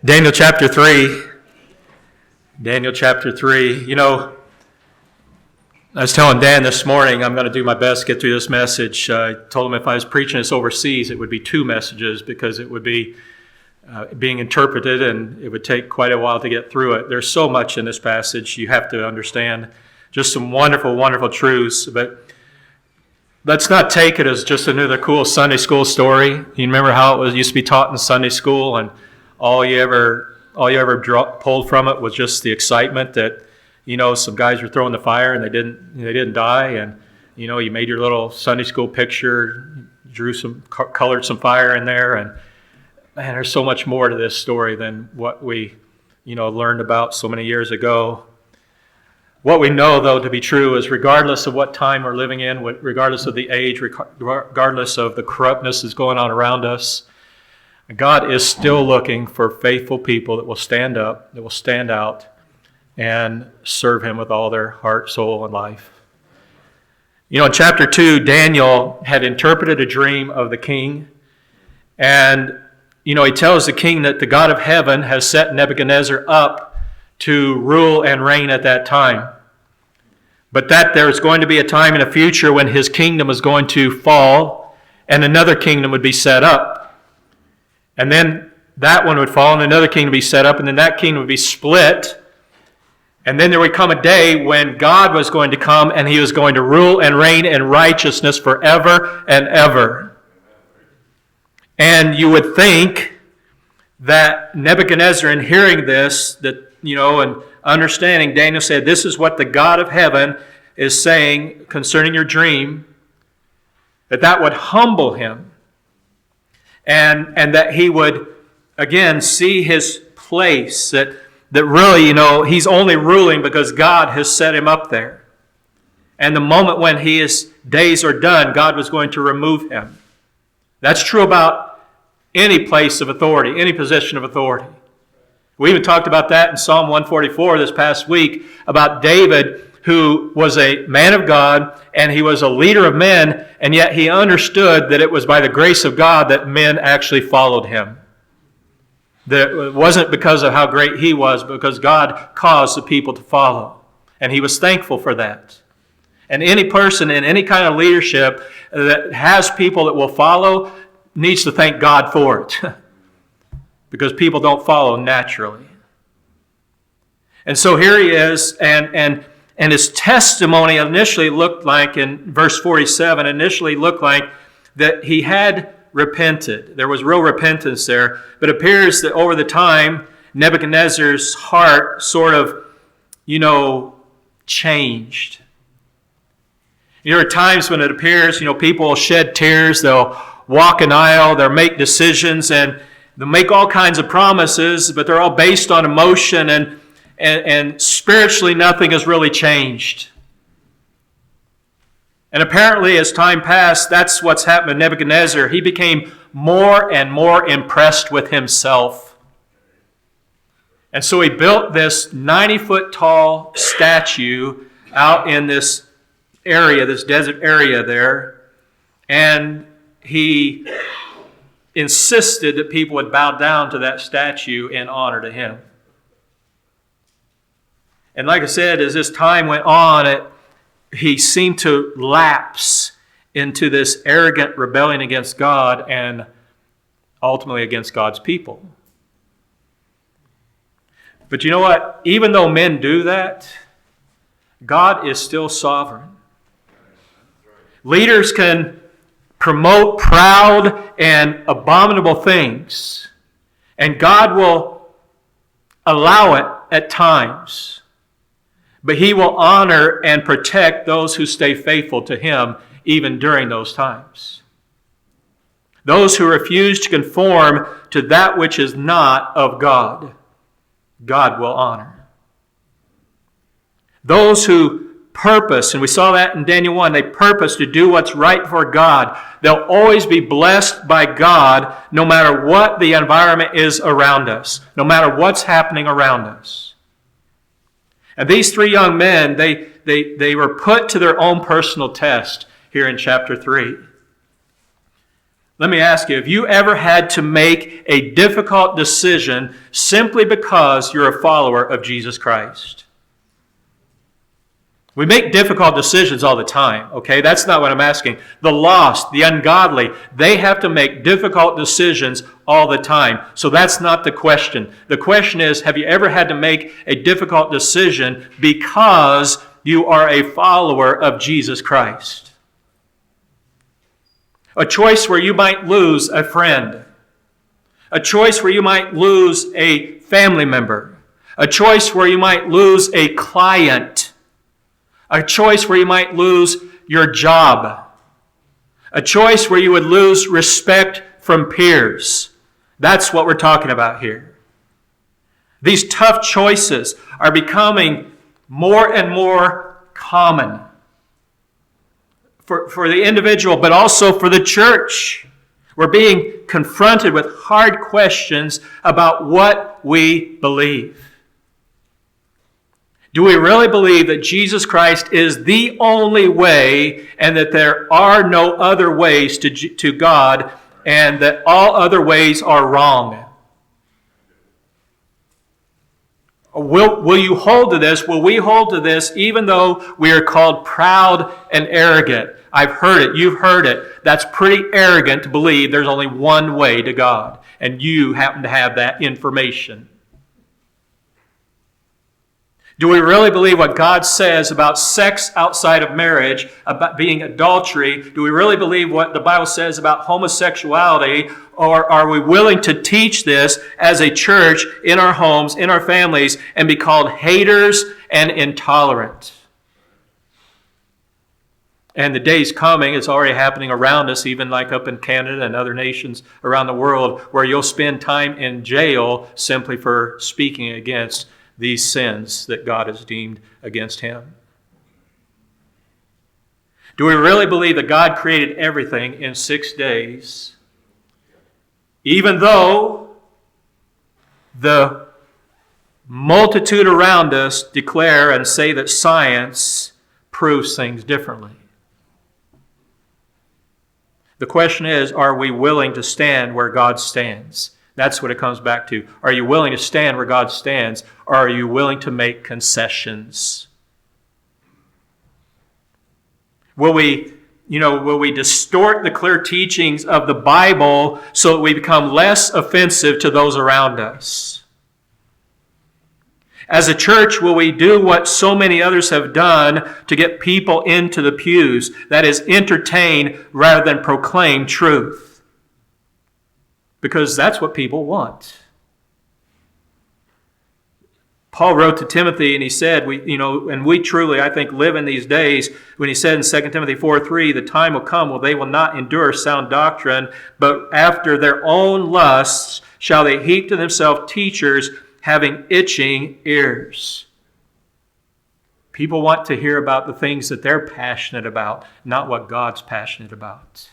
Daniel chapter 3. Daniel chapter 3. You know, I was telling Dan this morning I'm going to do my best to get through this message. I told him if I was preaching this overseas, it would be 2 messages because it would be being interpreted and it would take quite a while to get through it. There's so much in this passage you have to understand. Just some wonderful, wonderful truths. But let's not take it as just another cool Sunday school story. You remember how it used to be taught in Sunday school, and all you ever pulled from it was just the excitement that, you know, some guys were throwing the fire and they didn't die, and you know, you made your little Sunday school picture, colored some fire in there, and man, there's so much more to this story than what we, learned about so many years ago. What we know, though, to be true is regardless of what time we're living in, regardless of the age, regardless of the corruptness that's going on around us, God is still looking for faithful people that will stand up, that will stand out, and serve Him with all their heart, soul, and life. You know, in chapter 2, Daniel had interpreted a dream of the king, and he tells the king that the God of heaven has set Nebuchadnezzar up to rule and reign at that time. But that there's going to be a time in the future when his kingdom is going to fall and another kingdom would be set up. And then that one would fall and another kingdom would be set up, and then that kingdom would be split. And then there would come a day when God was going to come and He was going to rule and reign in righteousness forever and ever. And you would think that Nebuchadnezzar, in hearing this, and understanding, Daniel said, this is what the God of heaven is saying concerning your dream, that would humble him. And that he would, again, see his place, that really, he's only ruling because God has set him up there. And the moment when his days are done, God was going to remove him. That's true about any place of authority, any position of authority. We even talked about that in Psalm 144 this past week, about David, who was a man of God, and he was a leader of men, and yet he understood that it was by the grace of God that men actually followed him. That it wasn't because of how great he was, but because God caused the people to follow. And he was thankful for that. And any person in any kind of leadership that has people that will follow needs to thank God for it. Because people don't follow naturally. And so here he is, and his testimony initially looked like, in verse 47, that he had repented. There was real repentance there. But it appears that over the time, Nebuchadnezzar's heart sort of, changed. There are times when it appears, people will shed tears, they'll walk an aisle, they'll make decisions, and they'll make all kinds of promises, but they're all based on emotion, and spiritually nothing has really changed. And apparently as time passed, that's what's happened to Nebuchadnezzar. He became more and more impressed with himself. And so he built this 90-foot tall statue out in this area, this desert area there, and he insisted that people would bow down to that statue in honor to him. And like I said, as this time went on, he seemed to lapse into this arrogant rebellion against God and ultimately against God's people. But you know what? Even though men do that, God is still sovereign. Leaders can promote proud and abominable things, and God will allow it at times. But He will honor and protect those who stay faithful to Him even during those times. Those who refuse to conform to that which is not of God, God will honor. Those who purpose, and we saw that in Daniel 1, they purpose to do what's right for God. They'll always be blessed by God no matter what the environment is around us, no matter what's happening around us. And these 3 young men, they were put to their own personal test here in chapter 3. Let me ask you, have you ever had to make a difficult decision simply because you're a follower of Jesus Christ? We make difficult decisions all the time, okay? That's not what I'm asking. The lost, the ungodly, they have to make difficult decisions all the time. So that's not the question. The question is, have you ever had to make a difficult decision because you are a follower of Jesus Christ? A choice where you might lose a friend. A choice where you might lose a family member. A choice where you might lose a client. A choice where you might lose your job. A choice where you would lose respect from peers. That's what we're talking about here. These tough choices are becoming more and more common. For the individual, but also for the church. We're being confronted with hard questions about what we believe. Do we really believe that Jesus Christ is the only way and that there are no other ways to God and that all other ways are wrong? Will you hold to this? Will we hold to this even though we are called proud and arrogant? I've heard it. You've heard it. That's pretty arrogant to believe there's only one way to God. And you happen to have that information. Do we really believe what God says about sex outside of marriage, about being adultery? Do we really believe what the Bible says about homosexuality? Or are we willing to teach this as a church in our homes, in our families, and be called haters and intolerant? And the day's coming, it's already happening around us, even like up in Canada and other nations around the world, where you'll spend time in jail simply for speaking against these sins that God has deemed against him. Do we really believe that God created everything in 6 days, even though the multitude around us declare and say that science proves things differently? The question is, are we willing to stand where God stands? That's what it comes back to. Are you willing to stand where God stands, or are you willing to make concessions? Will we distort the clear teachings of the Bible so that we become less offensive to those around us? As a church, will we do what so many others have done to get people into the pews? That is, entertain rather than proclaim truth. Because that's what people want. Paul wrote to Timothy and he said, we truly, I think, live in these days when he said in 2 Timothy 4:3, the time will come when they will not endure sound doctrine, but after their own lusts shall they heap to themselves teachers having itching ears. People want to hear about the things that they're passionate about, not what God's passionate about.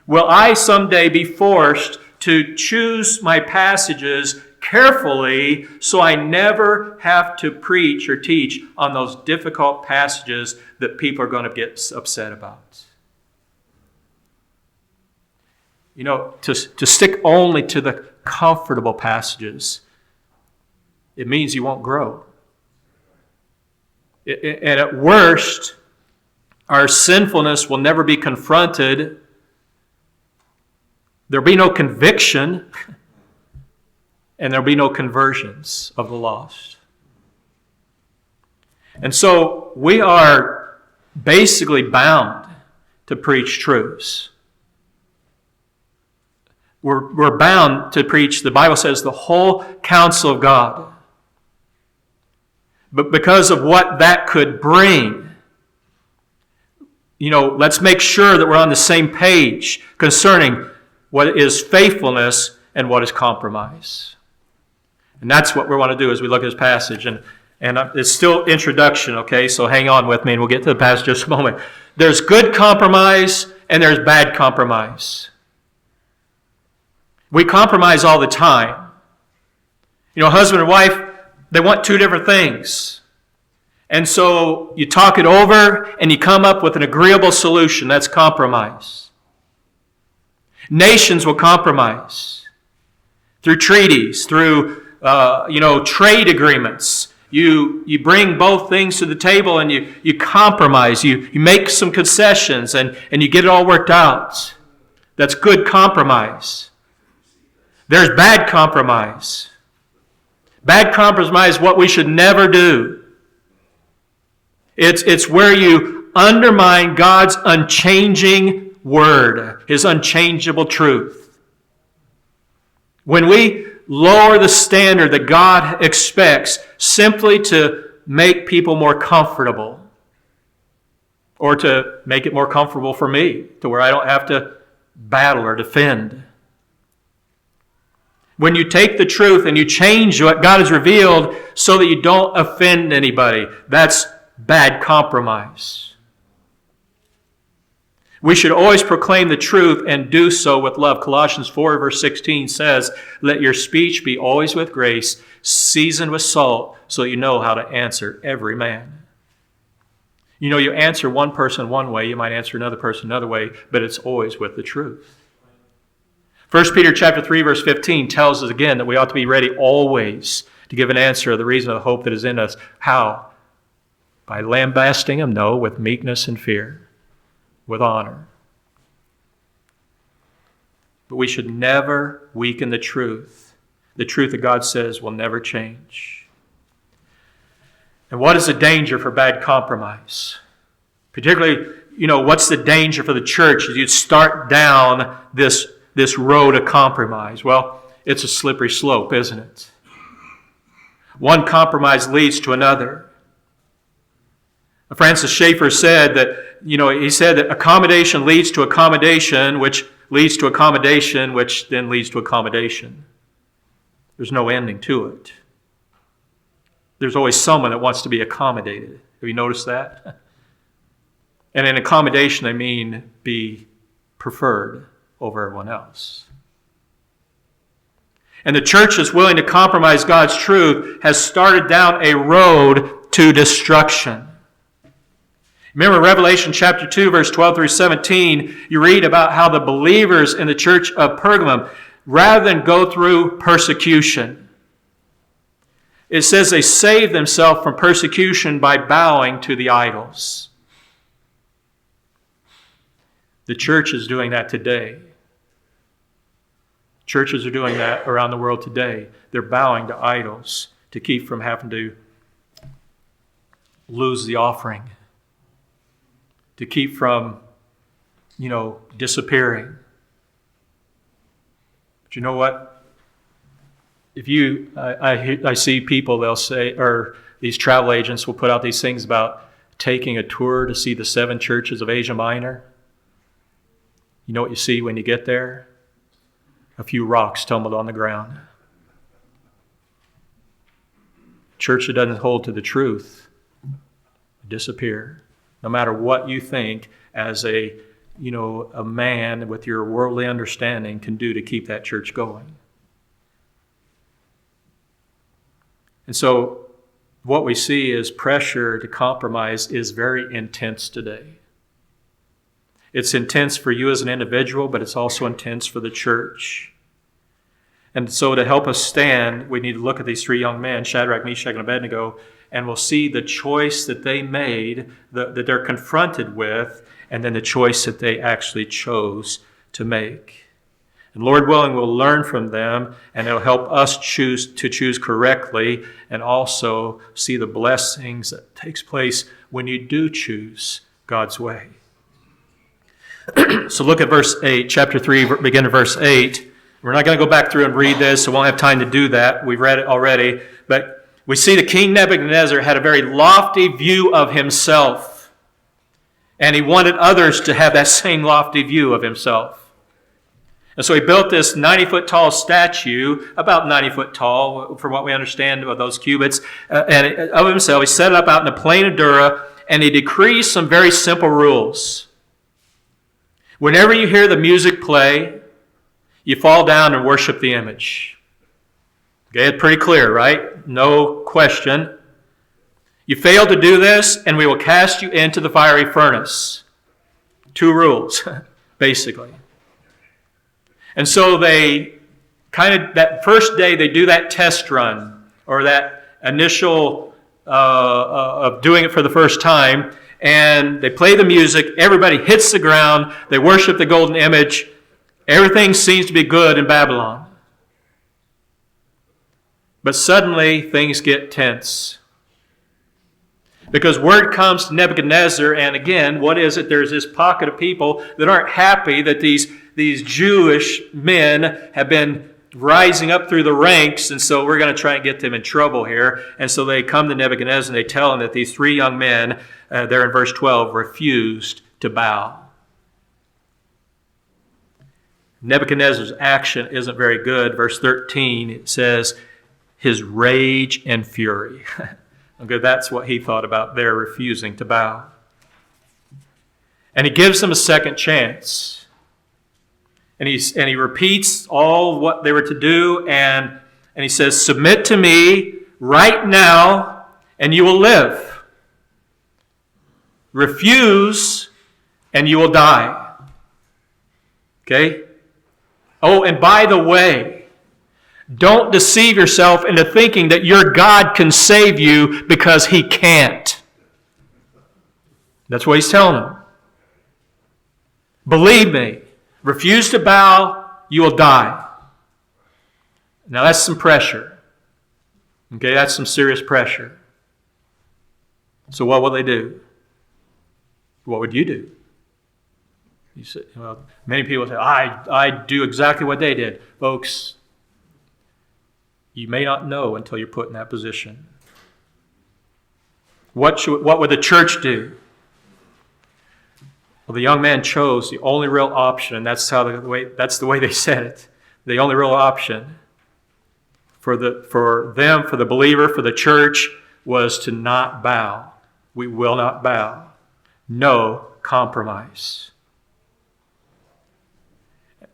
Will I someday be forced to choose my passages carefully so I never have to preach or teach on those difficult passages that people are going to get upset about? To stick only to the comfortable passages, it means you won't grow. And at worst, our sinfulness will never be confronted. There'll be no conviction, and there'll be no conversions of the lost. And so we are basically bound to preach truths. We're bound to preach, the Bible says, the whole counsel of God. But because of what that could bring, let's make sure that we're on the same page concerning what is faithfulness and what is compromise. And that's what we want to do as we look at this passage. And it's still introduction, okay? So hang on with me and we'll get to the passage in just a moment. There's good compromise and there's bad compromise. We compromise all the time. Husband and wife, they want two different things. And so you talk it over and you come up with an agreeable solution. That's compromise. Nations will compromise through treaties, through trade agreements. You bring both things to the table and you compromise. You make some concessions and you get it all worked out. That's good compromise. There's bad compromise. Bad compromise is what we should never do. It's where you undermine God's unchanging word, His unchangeable truth. When we lower the standard that God expects simply to make people more comfortable, or to make it more comfortable for me, to where I don't have to battle or defend. When you take the truth and you change what God has revealed so that you don't offend anybody, that's bad compromise. We should always proclaim the truth and do so with love. Colossians 4 verse 16 says, "Let your speech be always with grace, seasoned with salt, so you know how to answer every man." You know, you answer one person one way, you might answer another person another way, but it's always with the truth. 1 Peter chapter 3 verse 15 tells us again that we ought to be ready always to give an answer of the reason of the hope that is in us. How? By lambasting them? No, with meekness and fear, with honor. But we should never weaken the truth that God says will never change. And what is the danger for bad compromise? Particularly, what's the danger for the church as you start down this road of compromise? Well, it's a slippery slope, isn't it? One compromise leads to another. Francis Schaeffer said that, accommodation leads to accommodation, which leads to accommodation, which then leads to accommodation. There's no ending to it. There's always someone that wants to be accommodated. Have you noticed that? And in accommodation, I mean be preferred over everyone else. And the church that's willing to compromise God's truth has started down a road to destruction. Remember Revelation chapter 2, verse 12 through 17, you read about how the believers in the church of Pergamum, rather than go through persecution, it says they saved themselves from persecution by bowing to the idols. The church is doing that today. Churches are doing that around the world today. They're bowing to idols to keep from having to lose the offering, to keep from, disappearing. But you know what? If I see people, they'll say, or these travel agents will put out these things about taking a tour to see the 7 churches of Asia Minor. You know what you see when you get there? A few rocks tumbled on the ground. Church that doesn't hold to the truth disappear. No matter what you think as a man with your worldly understanding can do to keep that church going. And so what we see is pressure to compromise is very intense today. It's intense for you as an individual, but it's also intense for the church. And so to help us stand, we need to look at these 3 young men, Shadrach, Meshach, and Abednego, and we'll see the choice that they made, that they're confronted with, and then the choice that they actually chose to make. And Lord willing, we'll learn from them, and it'll help us choose correctly, and also see the blessings that takes place when you do choose God's way. So look at verse 8, chapter 3, begin at verse 8. We're not going to go back through and read this, so we won't have time to do that. We've read it already. But we see that King Nebuchadnezzar had a very lofty view of himself. And he wanted others to have that same lofty view of himself. And so he built this 90-foot tall statue, about 90 foot tall, from what we understand of those cubits, of himself. He set it up out in the plain of Dura, and he decreed some very simple rules. Whenever you hear the music play, you fall down and worship the image. Okay, it's pretty clear, right? No question. You fail to do this, and we will cast you into the fiery furnace. 2 rules, basically. And so they that first day, they do that test run, or that initial of doing it for the first time, and they play the music, everybody hits the ground, they worship the golden image, everything seems to be good in Babylon. But suddenly, things get tense. Because word comes to Nebuchadnezzar, and again, what is it? There's this pocket of people that aren't happy that these Jewish men have been rising up through the ranks, and so we're going to try and get them in trouble here. And so they come to Nebuchadnezzar and they tell him that these 3 young men, there in verse 12, refused to bow. Nebuchadnezzar's action isn't very good. Verse 13, it says, his rage and fury. Okay, that's what he thought about their refusing to bow. And he gives them a second chance. And he repeats all what they were to do, and he says, submit to me right now, and you will live. Refuse, and you will die. Okay? Oh, and by the way, don't deceive yourself into thinking that your God can save you, because He can't. That's what he's telling them. Believe me, refuse to bow, you will die. Now that's some pressure. Okay, that's some serious pressure. So what will they do? What would you do? You say, well, many people say, I do exactly what they did. Folks, you may not know until you're put in that position. What would the church do? Well, the young man chose the only real option, and that's the way they said it. The only real option for them, for the believer, for the church, was to not bow. We will not bow. No compromise.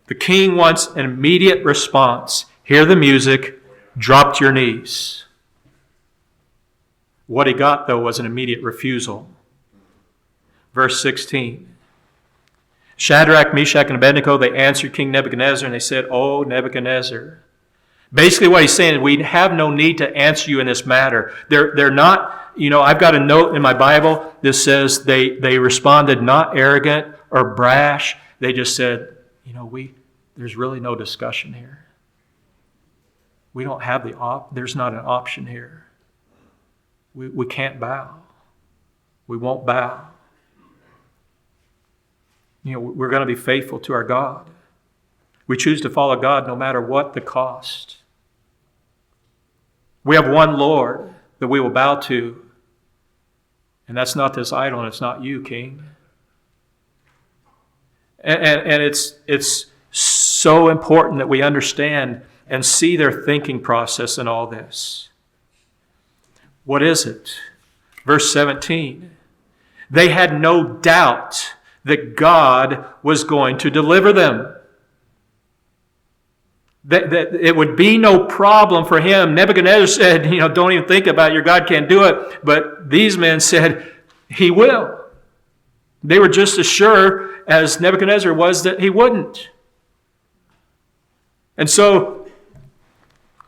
The king wants an immediate response. Hear the music. Drop to your knees. What he got, though, was an immediate refusal. Verse 16. Shadrach, Meshach, and Abednego, they answered King Nebuchadnezzar, and they said, "O Nebuchadnezzar." Basically what he's saying is, we have no need to answer you in this matter. They're not, I've got a note in my Bible that says they responded not arrogant or brash. They just said, there's really no discussion here. We don't have there's not an option here. We can't bow. We won't bow. We're going to be faithful to our God. We choose to follow God no matter what the cost. We have one Lord that we will bow to, and that's not this idol, and it's not you, King. And it's so important that we understand and see their thinking process in all this. What is it? Verse 17. They had no doubt that God was going to deliver them. That it would be no problem for him. Nebuchadnezzar said, don't even think about it. Your God can't do it. But these men said, He will. They were just as sure as Nebuchadnezzar was that He wouldn't. And so,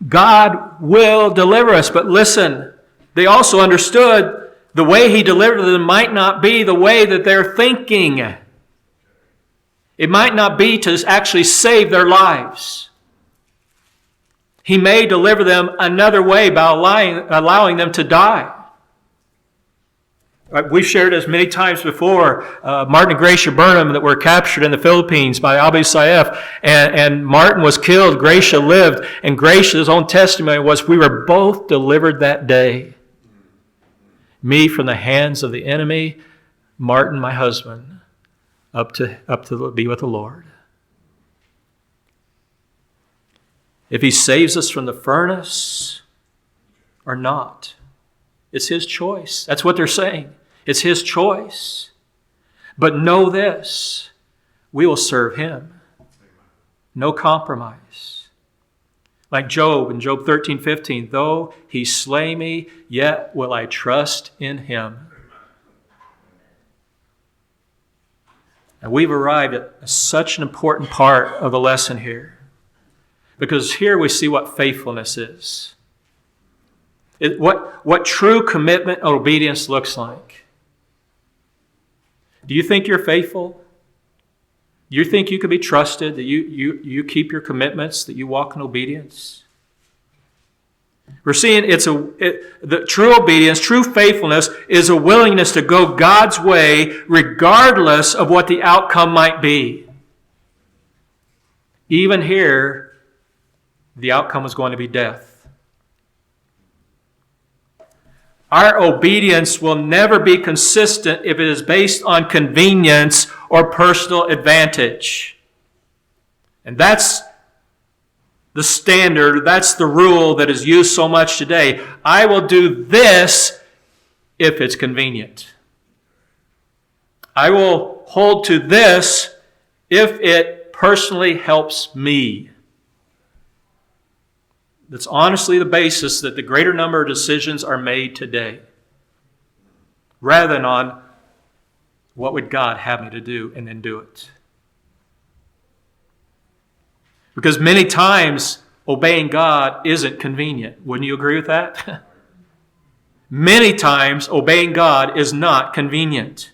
God will deliver us. But listen, they also understood the way He delivered them might not be the way that they're thinking. It might not be to actually save their lives. He may deliver them another way by allowing them to die. We've shared this many times before. Martin and Gracia Burnham that were captured in the Philippines by Abu Sayyaf. And Martin was killed. Gracia lived. And Gracia's own testimony was, we were both delivered that day. Me from the hands of the enemy. Martin, my husband, up to be with the Lord. If He saves us from the furnace or not, it's His choice. That's what they're saying. It's His choice. But know this, we will serve Him. No compromise. Like Job in Job 13:15, though he slay me, yet will I trust in him. And we've arrived at such an important part of the lesson here. Because here we see what faithfulness is. What true commitment and obedience looks like. Do you think you're faithful? Do you think you can be trusted, that you keep your commitments, that you walk in obedience? We're seeing the true obedience, true faithfulness is a willingness to go God's way regardless of what the outcome might be. Even here, the outcome was going to be death. Our obedience will never be consistent if it is based on convenience or personal advantage. And that's the standard, that's the rule that is used so much today. I will do this if it's convenient. I will hold to this if it personally helps me. That's honestly the basis that the greater number of decisions are made today, rather than on what would God have me to do and then do it. Because many times obeying God isn't convenient. Wouldn't you agree with that? Many times obeying God is not convenient.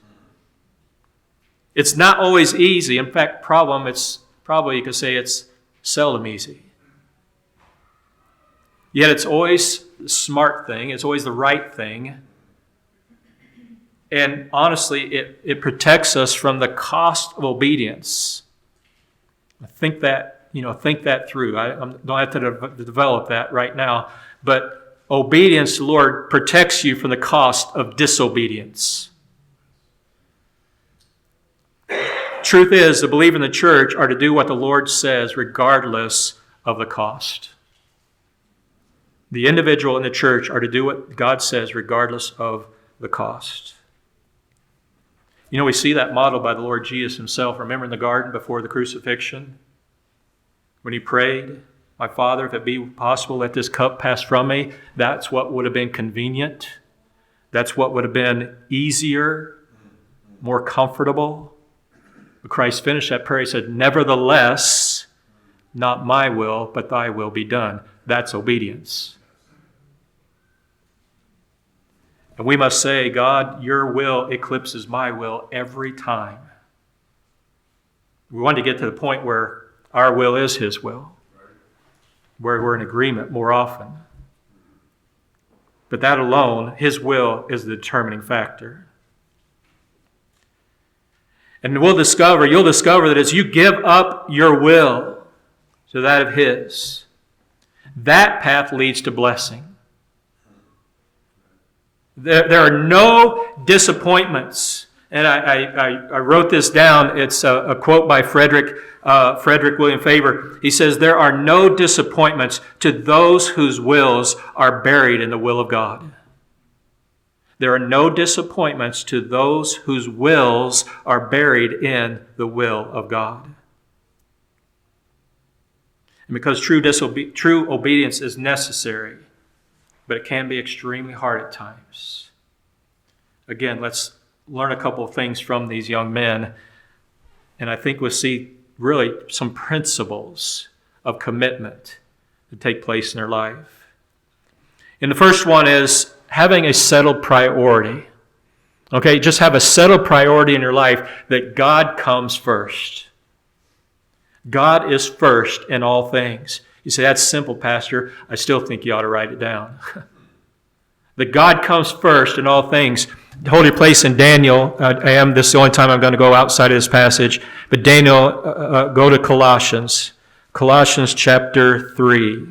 It's not always easy. In fact, it's probably you could say it's seldom easy. Yet it's always the smart thing. It's always the right thing. And honestly, it protects us from the cost of obedience. Think that through. I don't have to develop that right now. But obedience to the Lord protects you from the cost of disobedience. Truth is, the believers in the church are to do what the Lord says regardless of the cost. The individual in the church are to do what God says regardless of the cost. You know, we see that modeled by the Lord Jesus himself. Remember in the garden before the crucifixion? When he prayed, my Father, if it be possible, let this cup pass from me. That's what would have been convenient. That's what would have been easier, more comfortable. But Christ finished that prayer. He said, nevertheless, not my will, but thy will be done. That's obedience. And we must say, God, your will eclipses my will every time. We want to get to the point where our will is his will, where we're in agreement more often. But that alone, his will is the determining factor. And you'll discover that as you give up your will to that of his, that path leads to blessing. There are no disappointments. And I wrote this down. It's a quote by Frederick William Faber. He says, there are no disappointments to those whose wills are buried in the will of God. There are no disappointments to those whose wills are buried in the will of God. And because true obedience is necessary, but it can be extremely hard at times. Again, let's learn a couple of things from these young men. And I think we'll see really some principles of commitment that take place in their life. And the first one is having a settled priority. Okay, just have a settled priority in your life that God comes first. God is first in all things. You say, that's simple, Pastor. I still think you ought to write it down. That God comes first in all things. Hold your place in Daniel. This is the only time I'm going to go outside of this passage. But Daniel, go to Colossians. Colossians chapter 1.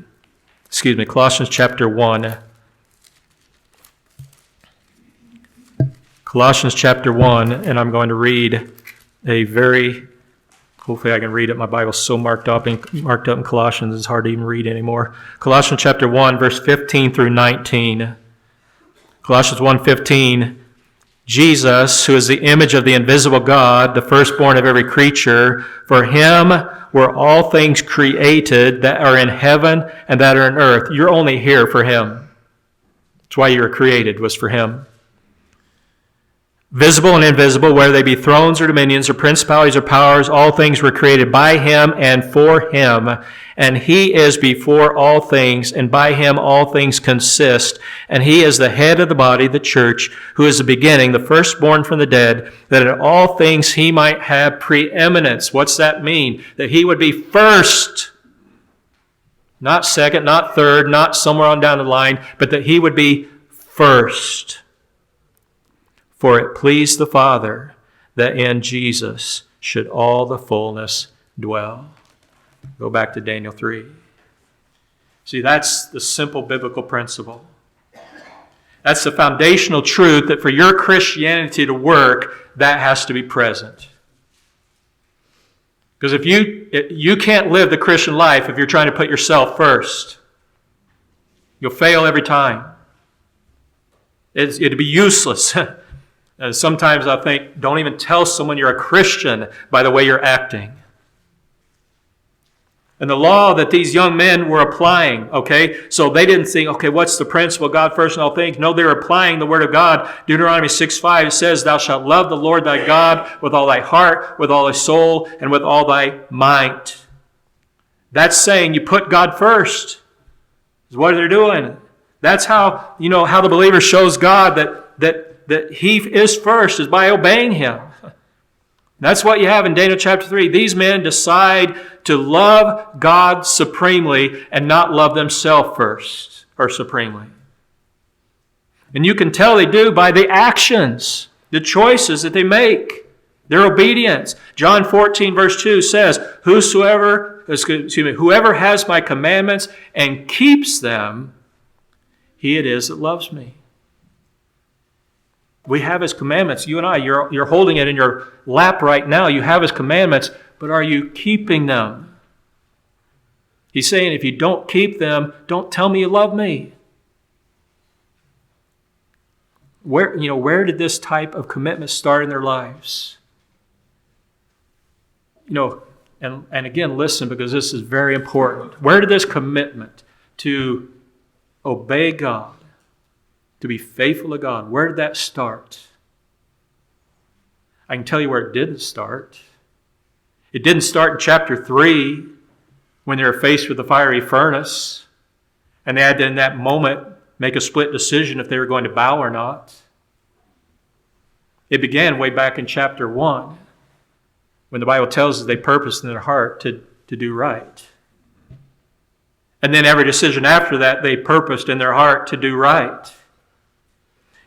Colossians chapter 1, and I'm going to read hopefully I can read it. My Bible's so marked up in Colossians, it's hard to even read anymore. Colossians chapter 1, verse 15 through 19. Colossians 1:15, Jesus, who is the image of the invisible God, the firstborn of every creature. For him were all things created that are in heaven and that are in earth. You're only here for him. That's why you were created, was for him. Visible and invisible, whether they be thrones or dominions or principalities or powers, all things were created by him and for him. And he is before all things, and by him all things consist. And he is the head of the body, the church, who is the beginning, the firstborn from the dead, that in all things he might have preeminence. What's that mean? That he would be first. Not second, not third, not somewhere on down the line, but that he would be first. For it pleased the Father that in Jesus should all the fullness dwell. Go back to Daniel 3. See, that's the simple biblical principle. That's the foundational truth that for your Christianity to work, that has to be present. Because if you can't live the Christian life if you're trying to put yourself first. You'll fail every time. It'd be useless. Sometimes I think, don't even tell someone you're a Christian by the way you're acting. And the law that these young men were applying, okay, so they didn't think, okay, what's the principle? God first in all things. No, they were applying the Word of God. Deuteronomy 6:5 says, thou shalt love the Lord thy God with all thy heart, with all thy soul, and with all thy might. That's saying you put God first. Is what they're doing. That's how, how the believer shows God that he is first, is by obeying him. That's what you have in Daniel chapter 3. These men decide to love God supremely and not love themselves first or supremely. And you can tell they do by the actions, the choices that they make, their obedience. John 14 verse 2 says, whoever has my commandments and keeps them, he it is that loves me. We have his commandments. You and I, you're holding it in your lap right now. You have his commandments, but are you keeping them? He's saying, if you don't keep them, don't tell me you love me. Where did this type of commitment start in their lives? And again, listen, because this is very important. Where did this commitment to obey God, to be faithful to God, where did that start? I can tell you where it didn't start. It didn't start in chapter 3 when they were faced with the fiery furnace and they had to, in that moment, make a split decision if they were going to bow or not. It began way back in chapter 1 when the Bible tells us they purposed in their heart to do right. And then every decision after that, they purposed in their heart to do right.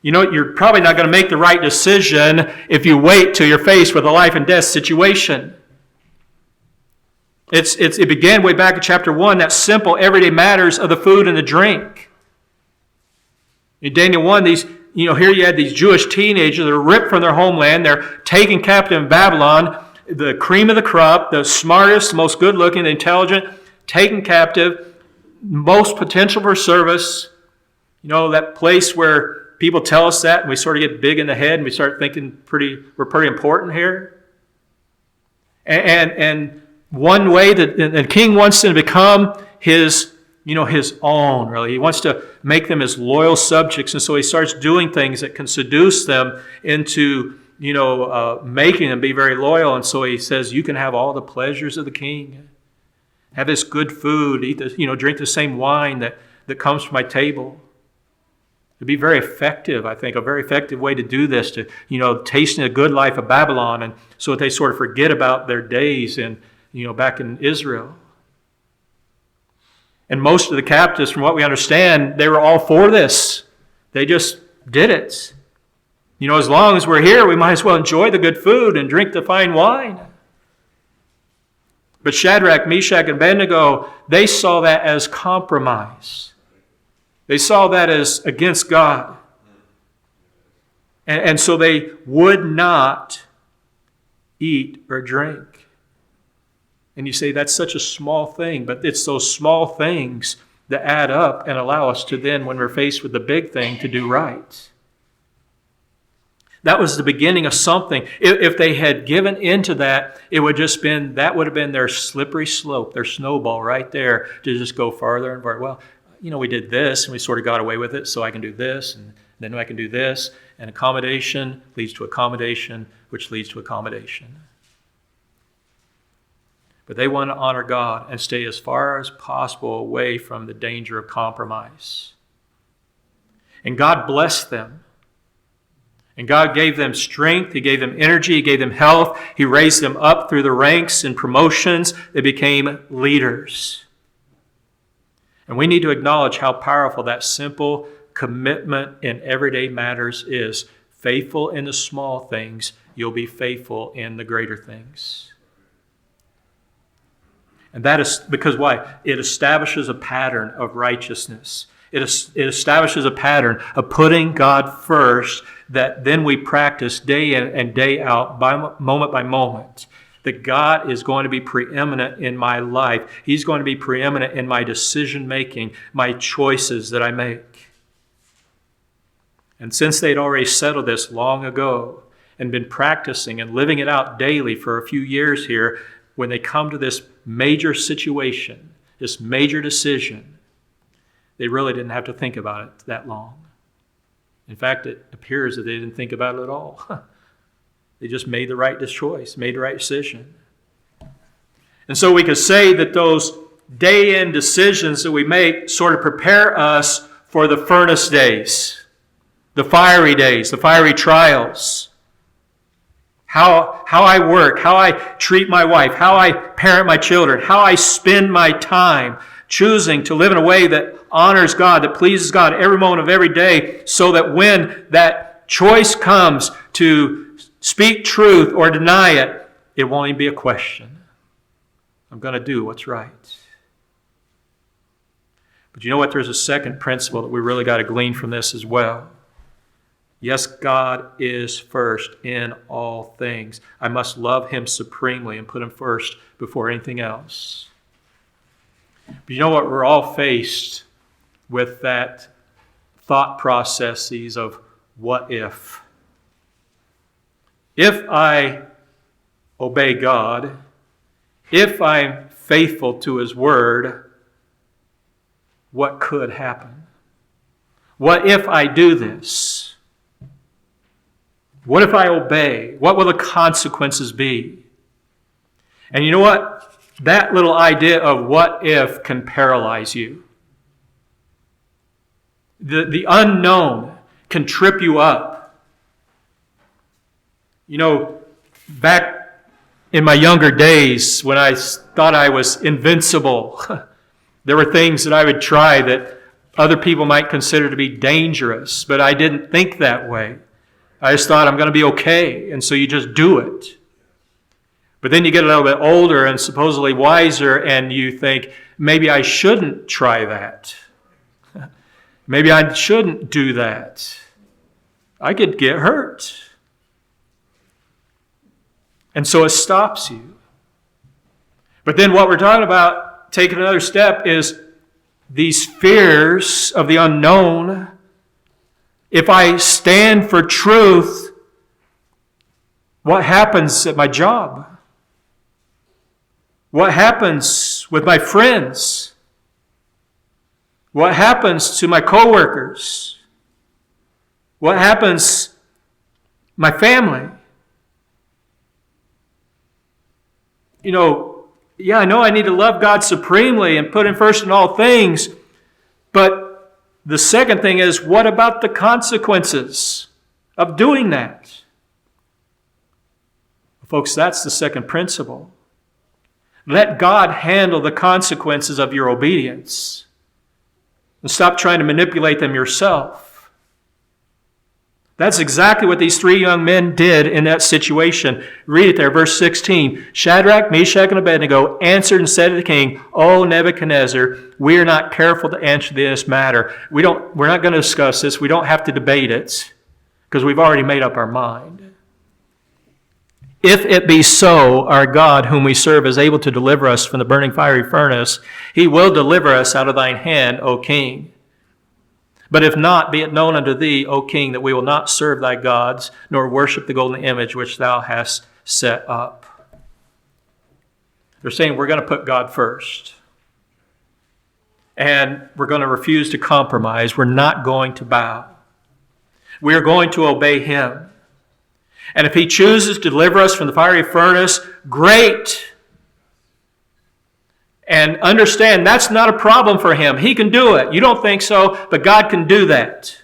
You're probably not going to make the right decision if you wait till you're faced with a life and death situation. It began way back in chapter 1, that simple everyday matters of the food and the drink. In Daniel 1, here you had these Jewish teenagers that are ripped from their homeland. They're taken captive in Babylon, the cream of the crop, the smartest, most good-looking, intelligent, taken captive, most potential for service. That place where people tell us that and we sort of get big in the head and we start thinking we're pretty important here. And one way that the king wants them to become his own, really. He wants to make them his loyal subjects. And so he starts doing things that can seduce them into, making them be very loyal. And so he says, you can have all the pleasures of the king. Have this good food, eat this, drink the same wine that comes from my table. It'd be very effective, I think, a very effective way to do this, to, tasting the good life of Babylon, and so that they sort of forget about their days back in Israel. And most of the captives, from what we understand, they were all for this. They just did it. As long as we're here, we might as well enjoy the good food and drink the fine wine. But Shadrach, Meshach, and Abednego, they saw that as compromise. They saw that as against God. And so they would not eat or drink. And you say, that's such a small thing, but it's those small things that add up and allow us to then, when we're faced with the big thing, to do right. That was the beginning of something. If they had given into that, it would that would have been their slippery slope, their snowball right there to just go farther and farther. Well, we did this and we sort of got away with it, so I can do this and then I can do this. And accommodation leads to accommodation, which leads to accommodation. But they want to honor God and stay as far as possible away from the danger of compromise. And God blessed them. And God gave them strength. He gave them energy. He gave them health. He raised them up through the ranks and promotions. They became leaders. And we need to acknowledge how powerful that simple commitment in everyday matters is. Faithful in the small things, you'll be faithful in the greater things. And that is because why? It establishes a pattern of righteousness. It establishes a pattern of putting God first that then we practice day in and day out, moment by moment. That God is going to be preeminent in my life. He's going to be preeminent in my decision making, my choices that I make. And since they'd already settled this long ago and been practicing and living it out daily for a few years here, when they come to this major situation, this major decision, they really didn't have to think about it that long. In fact, it appears that they didn't think about it at all. They just made the right choice, made the right decision. And so we could say that those day-in decisions that we make sort of prepare us for the furnace days, the fiery days, the fiery trials. How I work, how I treat my wife, how I parent my children, how I spend my time choosing to live in a way that honors God, that pleases God every moment of every day, so that when that choice comes to speak truth or deny it, it won't even be a question. I'm going to do what's right. But you know what? There's a second principle that we really got to glean from this as well. Yes, God is first in all things. I must love Him supremely and put Him first before anything else. But you know what? We're all faced with that thought processes of what if. If I obey God, if I'm faithful to His Word, what could happen? What if I do this? What if I obey? What will the consequences be? And you know what? That little idea of what if can paralyze you. The unknown can trip you up. Back in my younger days when I thought I was invincible, there were things that I would try that other people might consider to be dangerous, but I didn't think that way. I just thought I'm going to be okay, and so you just do it. But then you get a little bit older and supposedly wiser, and you think, maybe I shouldn't try that. Maybe I shouldn't do that. I could get hurt. And so it stops you. But then what we're talking about, taking another step, is these fears of the unknown. If I stand for truth, what happens at my job? What happens with my friends? What happens to my coworkers? What happens my family? I know I need to love God supremely and put Him first in all things, but the second thing is, what about the consequences of doing that? Folks, that's the second principle. Let God handle the consequences of your obedience. And stop trying to manipulate them yourself. That's exactly what these three young men did in that situation. Read it there, verse 16. Shadrach, Meshach, and Abednego answered and said to the king, O Nebuchadnezzar, we are not careful to answer this matter. We're not going to discuss this. We don't have to debate it because we've already made up our mind. If it be so, our God, whom we serve, is able to deliver us from the burning fiery furnace, He will deliver us out of thine hand, O king. But if not, be it known unto thee, O king, that we will not serve thy gods, nor worship the golden image which thou hast set up. They're saying we're going to put God first. And we're going to refuse to compromise. We're not going to bow. We are going to obey him. And if he chooses to deliver us from the fiery furnace, great. And understand that's not a problem for him. He can do it. You don't think so, but God can do that.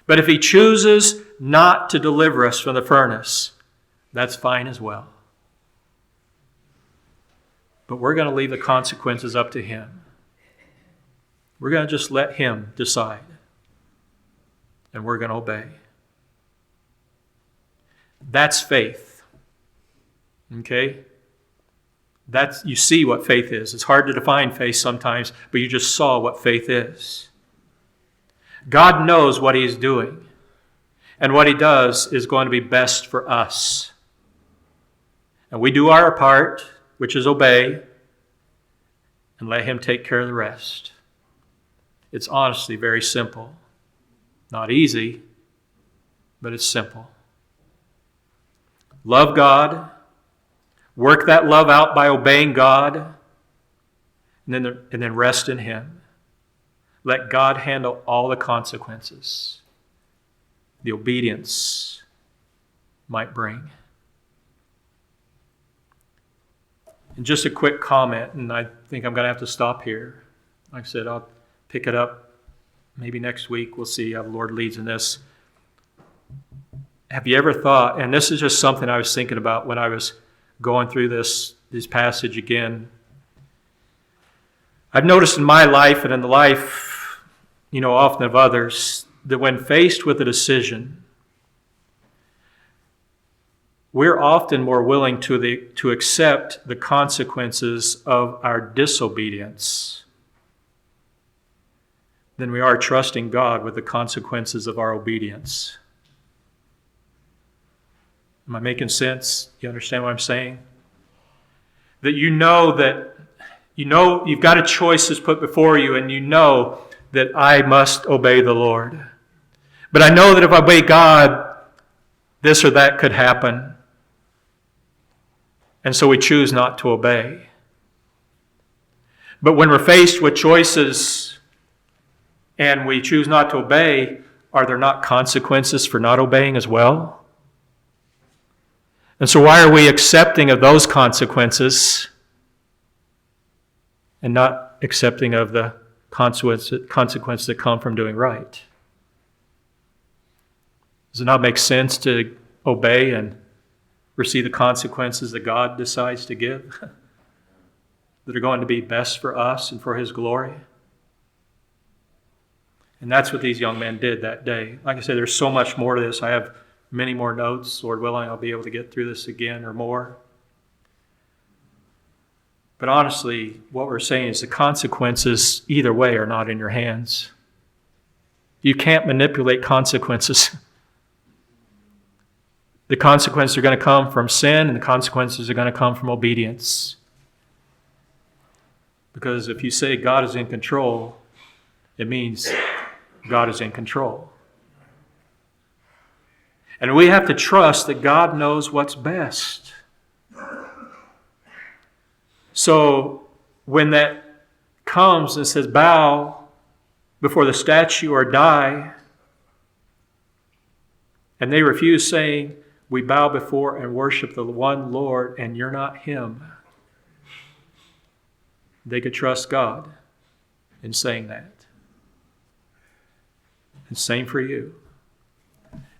But if he chooses not to deliver us from the furnace, that's fine as well. But we're going to leave the consequences up to him. We're going to just let him decide. And we're going to obey. That's faith. Okay? You see what faith is. It's hard to define faith sometimes, but you just saw what faith is. God knows what he's doing. And what he does is going to be best for us. And we do our part, which is obey, and let him take care of the rest. It's honestly very simple. Not easy, but it's simple. Love God. Work that love out by obeying God. And then rest in him. Let God handle all the consequences the obedience might bring. And just a quick comment, and I think I'm going to have to stop here. Like I said, I'll pick it up maybe next week. We'll see how the Lord leads in this. Have you ever thought, and this is just something I was thinking about when I was going through this passage again. I've noticed in my life and in the life, often of others, that when faced with a decision, we're often more willing to accept the consequences of our disobedience than we are trusting God with the consequences of our obedience. Am I making sense? You understand what I'm saying? That you've got a choice that's put before you, and you know that I must obey the Lord. But I know that if I obey God, this or that could happen. And so we choose not to obey. But when we're faced with choices and we choose not to obey, are there not consequences for not obeying as well? And so why are we accepting of those consequences and not accepting of the consequences that come from doing right? Does it not make sense to obey and receive the consequences that God decides to give that are going to be best for us and for his glory? And that's what these young men did that day. Like I said, there's so much more to this. I have many more notes. Lord willing, I'll be able to get through this again or more. But honestly, what we're saying is the consequences either way are not in your hands. You can't manipulate consequences. The consequences are going to come from sin, and the consequences are going to come from obedience. Because if you say God is in control, it means God is in control. And we have to trust that God knows what's best. So when that comes and says, bow before the statue or die, and they refuse, saying, we bow before and worship the one Lord, and you're not him, they could trust God in saying that. And same for you.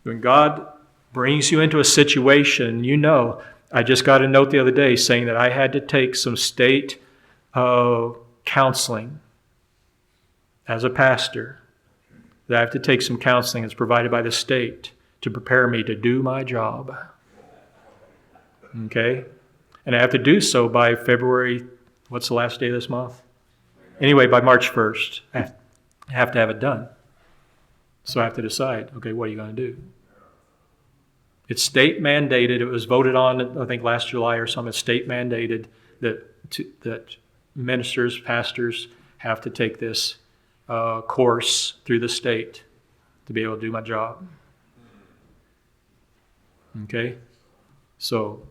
When God brings you into a situation, I just got a note the other day saying that I had to take some state counseling as a pastor. That I have to take some counseling that's provided by the state to prepare me to do my job. Okay? And I have to do so by February, what's the last day of this month? Anyway, by March 1st. I have to have it done. So I have to decide, okay, what are you going to do? It's state mandated. It was voted on, I think, last July or something. It's state mandated that ministers, pastors have to take this course through the state to be able to do my job. Okay? So,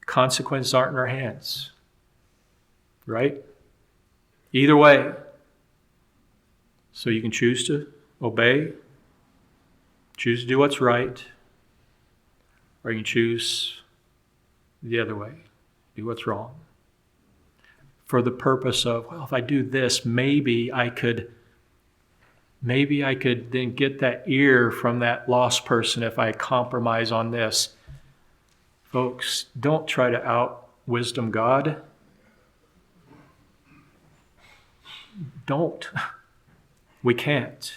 consequences aren't in our hands. Right? Either way. So you can choose to obey, choose to do what's right, or you can choose the other way, do what's wrong. For the purpose of, well, if I do this, maybe I could then get that ear from that lost person if I compromise on this. Folks, don't try to out-wisdom God. Don't. We can't.